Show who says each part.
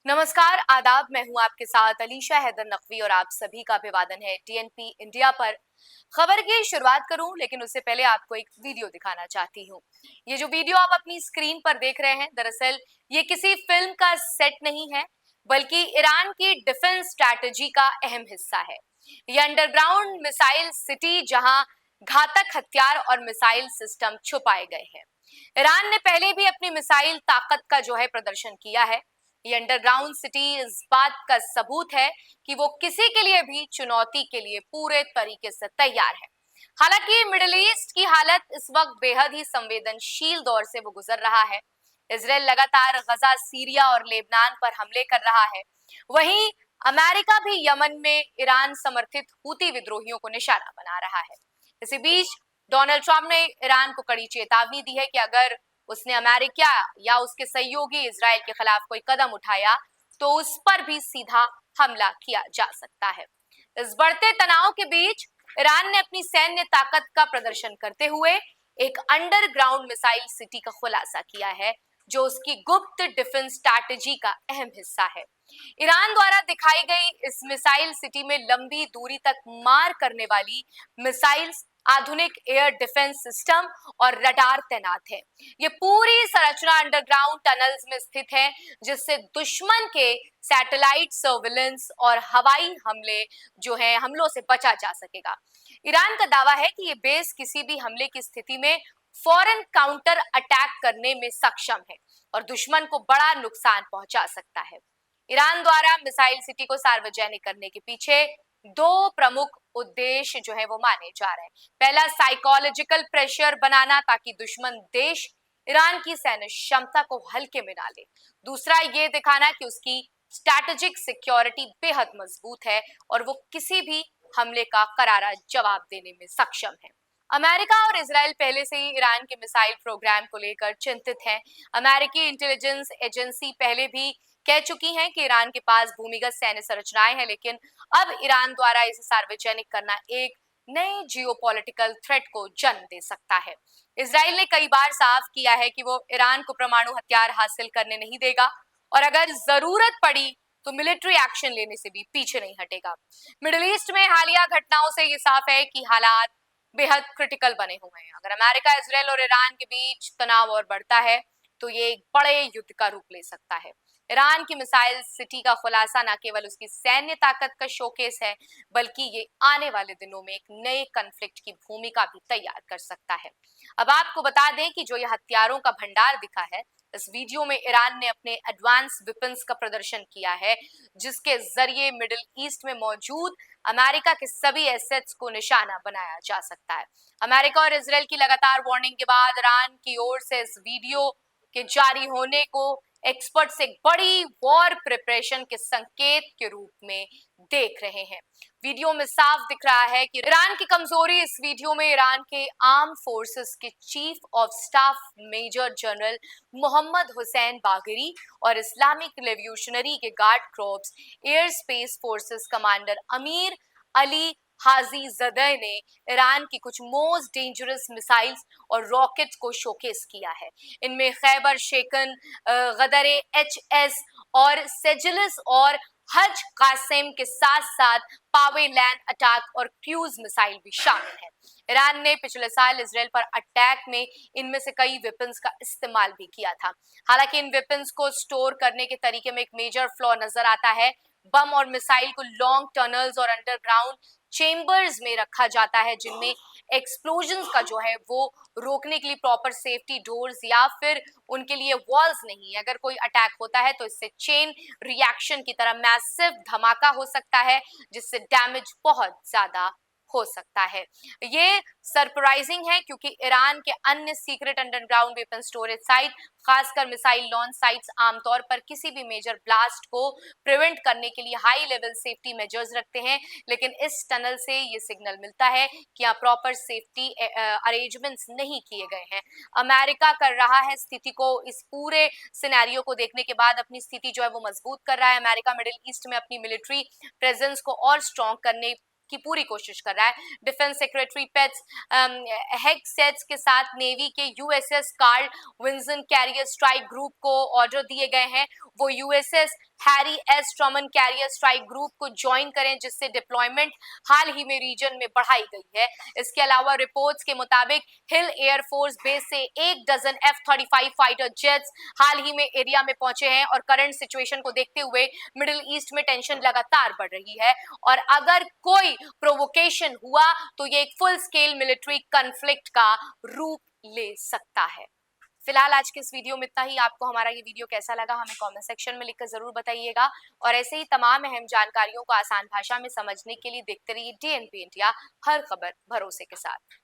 Speaker 1: नमस्कार, आदाब। मैं हूं आपके साथ अलीशा हैदर नकवी और आप सभी का अभिवादन है टीएनपी इंडिया पर। खबर की शुरुआत करूं लेकिन उससे पहले आपको एक वीडियो दिखाना चाहती हूं। ये जो वीडियो आप अपनी स्क्रीन पर देख रहे हैं, दरअसल ये किसी फिल्म का सेट नहीं है, बल्कि ईरान की डिफेंस स्ट्रैटेजी का अहम हिस्सा है। ये अंडरग्राउंड मिसाइल सिटी जहां घातक हथियार और मिसाइल सिस्टम छुपाए गए हैं। ईरान ने पहले भी अपनी मिसाइल ताकत का जो है प्रदर्शन किया है। ये अंडरग्राउंड सिटी इस बात का सबूत है कि वो किसी के लिए भी चुनौती के लिए पूरे तरीके से तैयार है। हालांकि मिडिल ईस्ट की हालत इस वक्त बेहद ही संवेदनशील दौर से वो गुजर रहा है। इसराइल लगातार गजा, सीरिया और लेबनान पर हमले कर रहा है। वहीं अमेरिका भी यमन में ईरान समर्थित हूती विद्रोहियों को निशाना बना रहा है। इसी बीच डोनाल्ड ट्रंप ने ईरान को कड़ी चेतावनी दी है कि अगर उसने अमेरिका या उसके सहयोगी इजराइल के खिलाफ कोई कदम उठाया तो उस पर भी सीधा हमला किया जा सकता है। इस बढ़ते तनाव के बीच ईरान ने अपनी सैन्य ताकत का प्रदर्शन करते हुए एक अंडरग्राउंड मिसाइल सिटी का खुलासा किया है, जो उसकी गुप्त डिफेंस स्ट्रैटेजी का अहम हिस्सा है। ईरान द्वारा दिखाई गई इस मिसाइल सिटी में लंबी दूरी तक मार करने वाली मिसाइल्स, आधुनिक एयर डिफेंस सिस्टम और रडार तैनात है। ये पूरी संरचना अंडरग्राउंड टनल्स में स्थित है, जिससे दुश्मन के सैटेलाइट सर्विलेंस और हवाई हमलों से बचा जा सकेगा। ईरान का दावा है कि ये बेस किसी भी हमले की स्थिति में फौरन काउंटर अटैक करने में सक्षम है और दुश्मन को बड़ा नुकसान पहुंचा सकता है। ईरान द्वारा मिसाइल सिटी को सार्वजनिक करने के पीछे दो प्रमुख उद्देश्य जो है वो माने जा रहे हैं। पहला, साइकोलॉजिकल प्रेशर बनाना ताकि दुश्मन देश ईरान की सैन्य क्षमता को हल्के में ना ले। दूसरा, ये दिखाना कि उसकी स्ट्रैटेजिक सिक्योरिटी बेहद मजबूत है और वो किसी भी हमले का करारा जवाब देने में सक्षम है। अमेरिका और इजराइल पहले से ही ईरान के मिसाइल प्रोग्राम को लेकर चिंतित हैं। अमेरिकी इंटेलिजेंस एजेंसी पहले भी कह चुकी हैं कि ईरान के पास भूमिगत सैन्य संरचनाएं हैं, लेकिन अब ईरान द्वारा इसे सार्वजनिक करना एक नए जियोपॉलिटिकल थ्रेट को जन्म दे सकता है। इजराइल ने कई बार साफ किया है कि वो ईरान को परमाणु हथियार हासिल करने नहीं देगा और अगर जरूरत पड़ी तो मिलिट्री एक्शन लेने से भी पीछे नहीं हटेगा। मिडिल ईस्ट में हालिया घटनाओं से ये साफ है कि हालात बेहद क्रिटिकल बने हुए हैं। अगर अमेरिका, इजराइल और ईरान के बीच तनाव और बढ़ता है तो ये एक बड़े युद्ध का रूप ले सकता है। ईरान की मिसाइल सिटी का खुलासा न केवल उसकी सैन्य ताकत का शोकेस है, बल्कि ये आने वाले दिनों में एक नए कॉन्फ्लिक्ट की भूमिका भी तैयार कर सकता है। अब आपको बता दें कि जो ये हथियारों का भंडार दिखा है, इस वीडियो में ईरान ने अपने एडवांस वेपन्स का प्रदर्शन किया है, जिसके जरिए मिडिल ईस्ट में मौजूद अमेरिका के सभी एसेट्स को निशाना बनाया जा सकता है। अमेरिका और इजराइल की लगातार वार्निंग के बाद ईरान की ओर से इस वीडियो के जारी होने को एक्सपर्ट्स एक बड़ी वॉर प्रिपरेशन के संकेत के रूप में देख रहे हैं। वीडियो में साफ दिख रहा है कि ईरान की कमजोरी इस वीडियो में ईरान के आर्म फोर्सेस के chief of staff major general Mohammad Hussein Bagheri और इस्लामिक रेवोल्यूशनरी के guard corps air space forces commander Amir Ali Hajizadeh ने ईरान की कुछ मोस्ट डेंजरस मिसाइल्स और रॉकेट्स को शोकेस किया है। इनमें खैबर शेकन, गदरे HS और सेजिलस और हज कासिम के साथ साथ पावे लैंड अटैक और क्रूज मिसाइल भी शामिल है। ईरान ने पिछले साल इसराइल पर अटैक में इनमें से कई वेपन्स का इस्तेमाल भी किया था। हालांकि इन वेपन्स को स्टोर करने के तरीके में एक मेजर फ्लॉ नजर आता है। बम और मिसाइल को लॉन्ग टनल्स और अंडरग्राउंड चेम्बर्स में रखा जाता है, जिनमें एक्सप्लोजन का जो है वो रोकने के लिए प्रॉपर सेफ्टी डोर्स या फिर उनके लिए वॉल्स नहीं है। अगर कोई अटैक होता है तो इससे चेन रिएक्शन की तरह मैसिव धमाका हो सकता है, जिससे डैमेज बहुत ज्यादा हो सकता है। ये सरप्राइजिंग है क्योंकि ईरान के अन्य secret underground weapon storage site, खासकर मिसाइल लॉन्च साइट्स, आमतौर पर किसी भी मेजर ब्लास्ट को प्रिवेंट करने के लिए हाई लेवल सेफ्टी मेजर्स रखते हैं, लेकिन इस टनल से ये सिग्नल मिलता है कि यहाँ प्रॉपर सेफ्टी अरेंजमेंट्स नहीं किए गए हैं। अमेरिका कर रहा है स्थिति को, इस पूरे सिनेरियो को देखने के बाद अपनी स्थिति जो है वो मजबूत कर रहा है। अमेरिका मिडिल ईस्ट में अपनी मिलिट्री प्रेजेंस को और स्ट्रॉन्ग करने की पूरी कोशिश कर रहा है। डिफेंस सेक्रेटरी पेट्स हेगसेट्स के साथ नेवी के USS Carl Vinson carrier strike group को ऑर्डर दिए गए हैं। वो USS Harry S Truman carrier strike group को ज्वाइन करें, जिससे डिप्लॉयमेंट हाल ही में रीजन में बढ़ाई गई है। इसके अलावा रिपोर्ट्स के मुताबिक हिल एयरफोर्स बेस से 1 डजन F-35 फाइटर जेट्स हाल ही में एरिया में पहुंचे हैं और करंट सिचुएशन को देखते हुए मिडिल ईस्ट में टेंशन लगातार बढ़ रही है और अगर कोई प्रोवोकेशन हुआ तो ये एक फुल स्केल मिलिट्री कॉन्फ्लिक्ट का रूप ले सकता है। फिलहाल आज के इस वीडियो में इतना ही। आपको हमारा ये वीडियो कैसा लगा हमें कमेंट सेक्शन में लिखकर जरूर बताइएगा और ऐसे ही तमाम अहम जानकारियों को आसान भाषा में समझने के लिए देखते रहिए DNP इंडिया, हर खबर भरोसे के साथ।